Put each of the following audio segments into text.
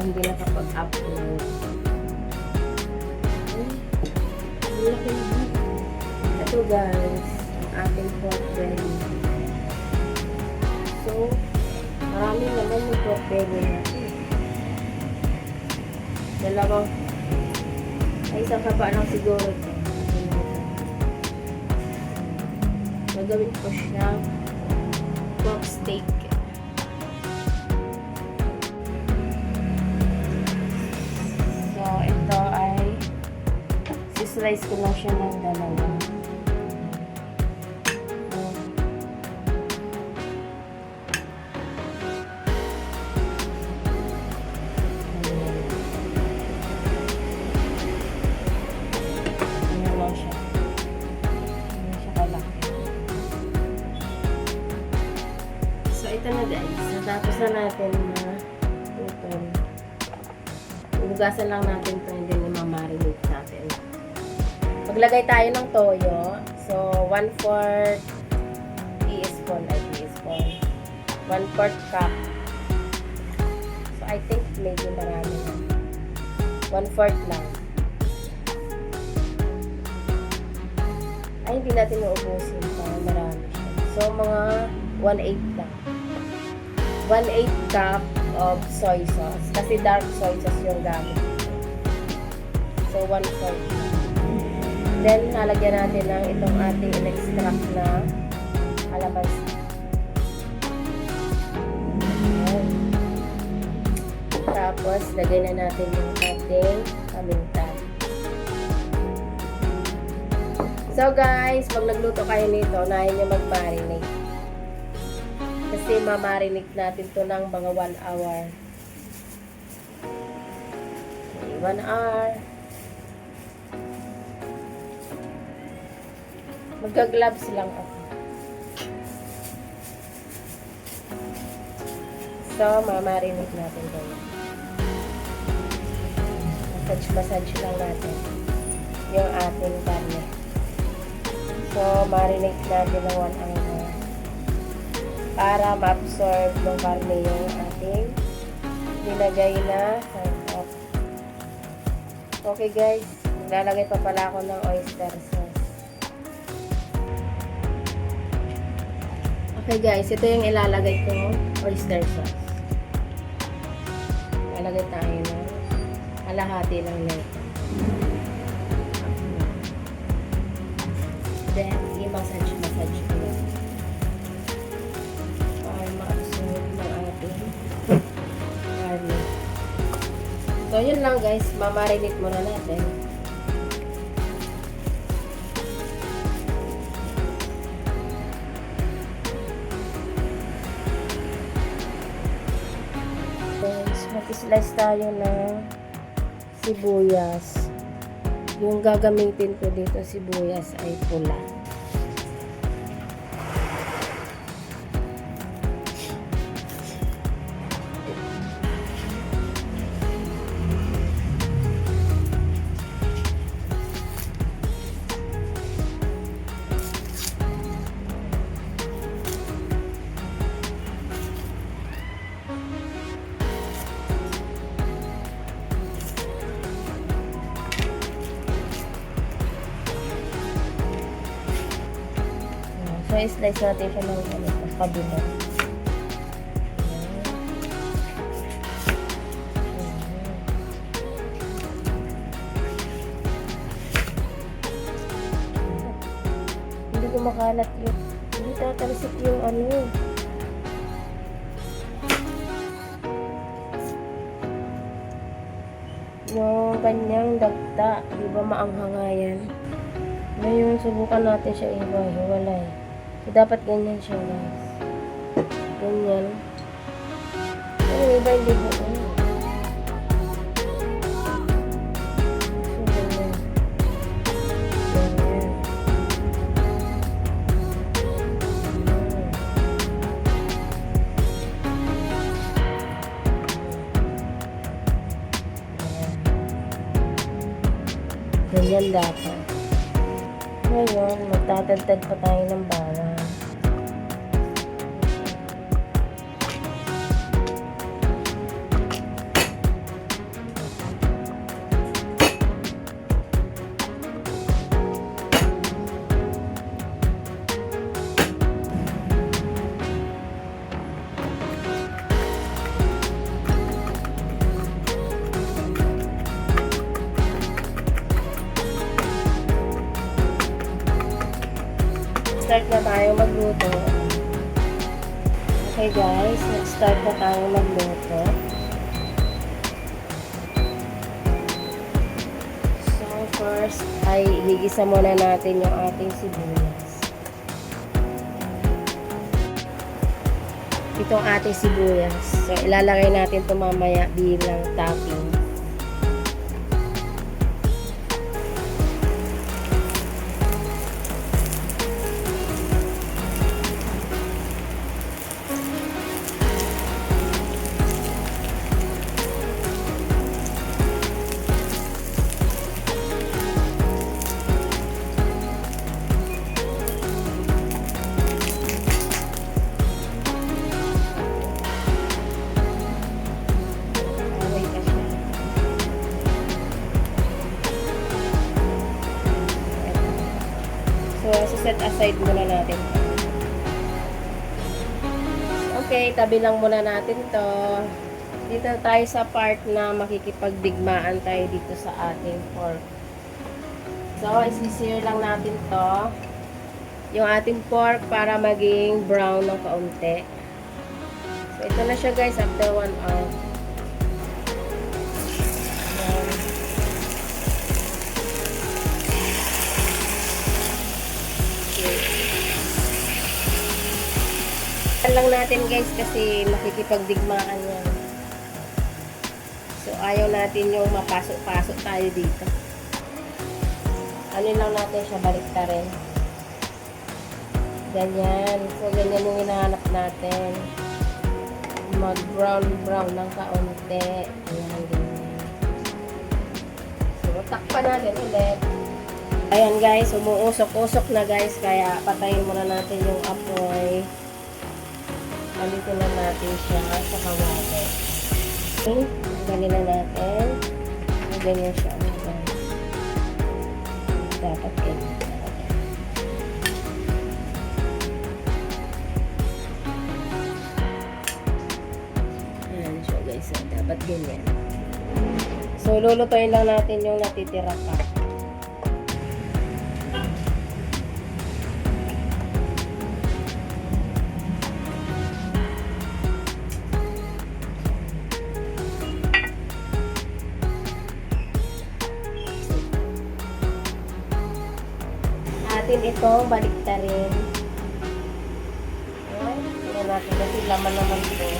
hindi nakapag-upload. Ito guys, ang ating pork belly. So, marami naman yung pork belly natin. Dalawang, ay isang kaba lang siguro ito. Gagawin ko siyang pork steak. So, ito ay sislice ko lang siya ng dalawa. Ayan lang siya. Ayan siya kalaki. So, ito na guys. Natapos na natin na ito. Hugasan lang natin ito and then imamarinate natin. Maglagay tayo ng toyo. So, 1/4 teaspoon ay teaspoon. 1/4 cup. So, I think medyo marami na. 1/4 lang. Ay, hindi natin uubusin para marami siya. So, mga 1/8 lang. 1/8 cup of soy sauce. Kasi dark soy sauce yung gamit. So, 1/4 lang. Then, lalagyan natin ng itong ating in-extract na kalamansi. Ayan. Tapos, lagay na natin yung ating paminta. So, guys, pag nagluto kayo nito, unahin nyo mag-marinate. Kasi ma-marinate natin to ng mga 1 hour. Okay, 1 hour. Magka-gloves lang ako. So, ma-marinate natin ganyan. Massage lang natin yung ating karne. So, marinate natin ng 1 hour para ma-absorb ng karne yung ating nilagay na sangkap. Okay guys, maglalagay pa pala ako ng oyster sauce. Okay guys, ito yung ilalagay ko oyster sauce. Ilalagay tayo ng kalahati lang nito. Then, i-massage ko lang. Para ma-absorb ng ating karne. So, yun lang guys. Mamarinate muna natin. Mag-slice tayo ng sibuyas. Yung gagamitin ko dito sibuyas ay pula. So, i-slice natin siya ng kabila. Hindi ko makalat yun. Hindi tatalsik yung ano. Yung kanyang dagta. Di ba maanghanga yan? Ngayon, subukan natin siya iwa-hiwalay. So, dapat ganyan siya, guys. Ganyan. Pero iba hindi po. So, ganyan. Ganyan. Ganyan dapat. Ngayon, magtatagtad pa tayo ng bawang. start na tayo magluto. Okay guys, nag-start na tayo magluto. So first ay igigisa muna natin yung ating sibuyas. Itong ating sibuyas. So ilalagay natin ito mamaya bilang topping. So, set aside muna natin. Okay, tabi lang muna natin to. Dito tayo sa part na makikipagdigmaan tayo dito sa ating pork. So, isisir lang natin to. Yung ating pork para maging brown ng kaunti. So, ito na siya guys after 1 hour. Lang natin guys kasi makikipagdigmaan yan. So ayaw natin yung mapasok-pasok tayo dito. Ano lang natin siya, baliktarin. Ganyan. So ganyan yung hinahanap natin. Mag brown ng kaunti. Ayan, ganyan. So takpan natin ulit. Ayan guys, umuusok-usok na guys. Kaya patayin muna natin yung apoy. Alitin na natin siya sa kawali. Okay, ganyan na natin. Ganyan siya. Dapat ganyan. Ayan siya guys. Dapat ganyan. So, lulutuin lang natin yung natitira pa. Atin ito baliktarin. Ayan, tingnan natin kasi laman naman ito.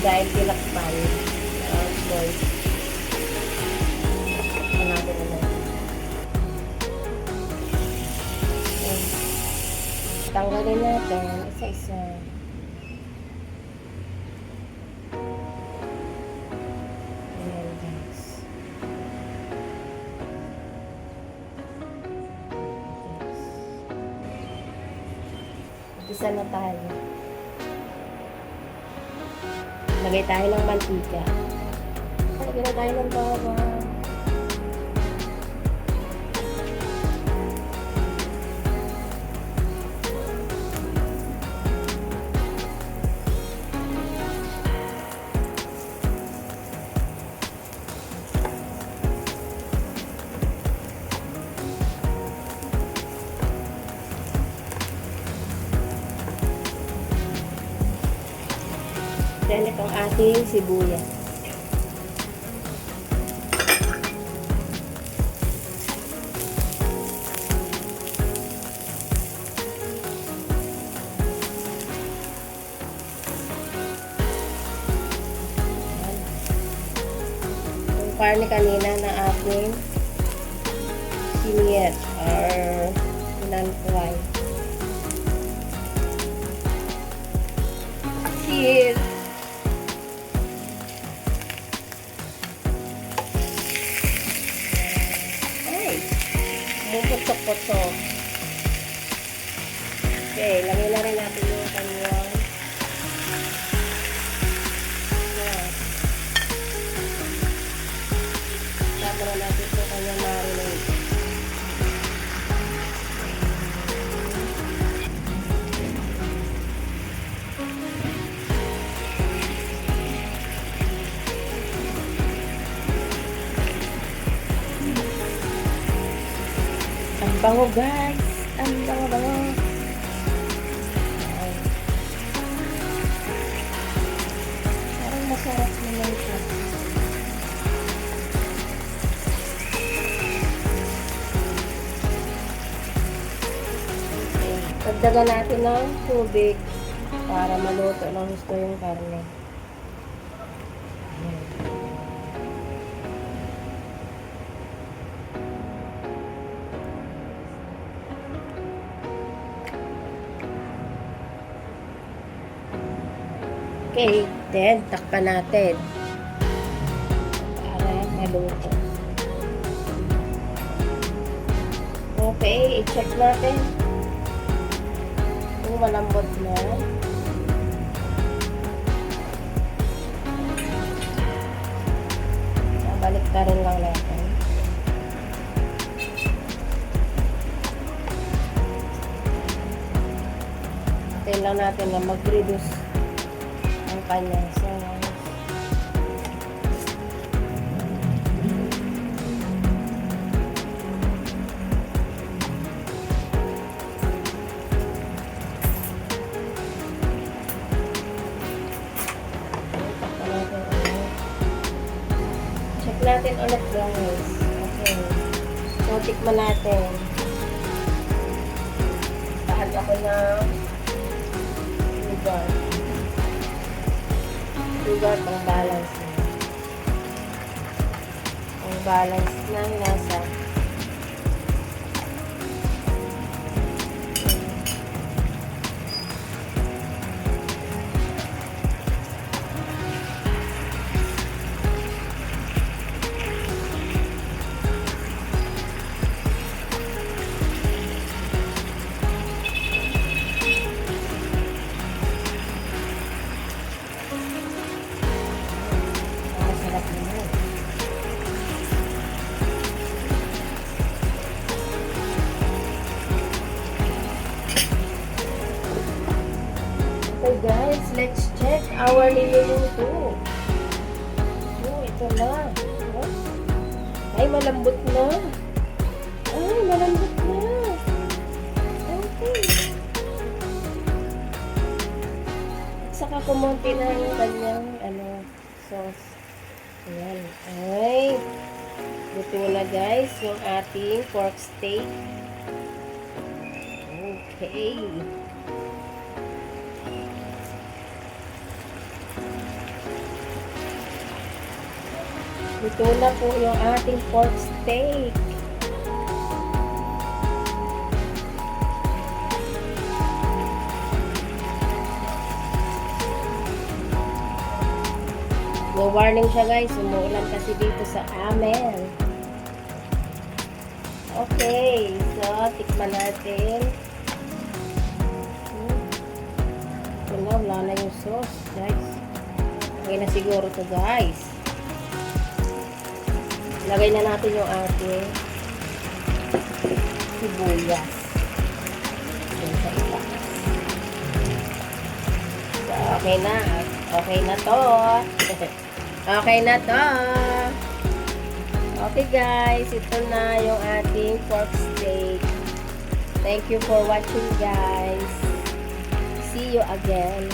Dahil tinakpan. Guys. Natin na. Tanggalin natin isa-isa. Ayan guys. Isa na tayo. Lagay tayo ng mantika. Lagay na tayo ng bawang. Then, itong ating sibuyas. Yung karne kanina na ating siniyet or pinantuay. Cheers! Putok-putok. Okay, lagay na rin natin yung kanyang Sama na natin yung kanyang marinade. bango guys. Ang bango. Parang masarap naman siya. Okay. Dagdagan natin ng tubig para maluto ng gusto yung karne. Okay, then takpan natin para maluto. Okay, i-check natin kung malambot na. Balik ka rin lang natin. Hintayin lang natin na mag-reduce ang kanyang sauce. Check natin ulit guys. Okay. So, tikman natin. Tahan ako ng sugar. Sugar pang balance na. Pang balance ng lasa. Okay guys, let's check our niluluto. Oh, ito na. Oh. Ay, malambot na. Ay, malambot na. Okay. At saka kumunti na yung kanyang sauce. Ayan. Ay. Luto na guys yung ating pork steak. Okay. Ito na po yung ating pork steak. May warning siya guys, umuulan kasi dito sa amin. Okay, so tikman natin. Wala na yung sauce guys. Okay na siguro to guys. Lagay na natin yung ating sibuyas. Yan sa iba. So, okay na. Okay na to. Okay na to. Okay guys, ito na yung ating pork steak. Thank you for watching guys. See you again.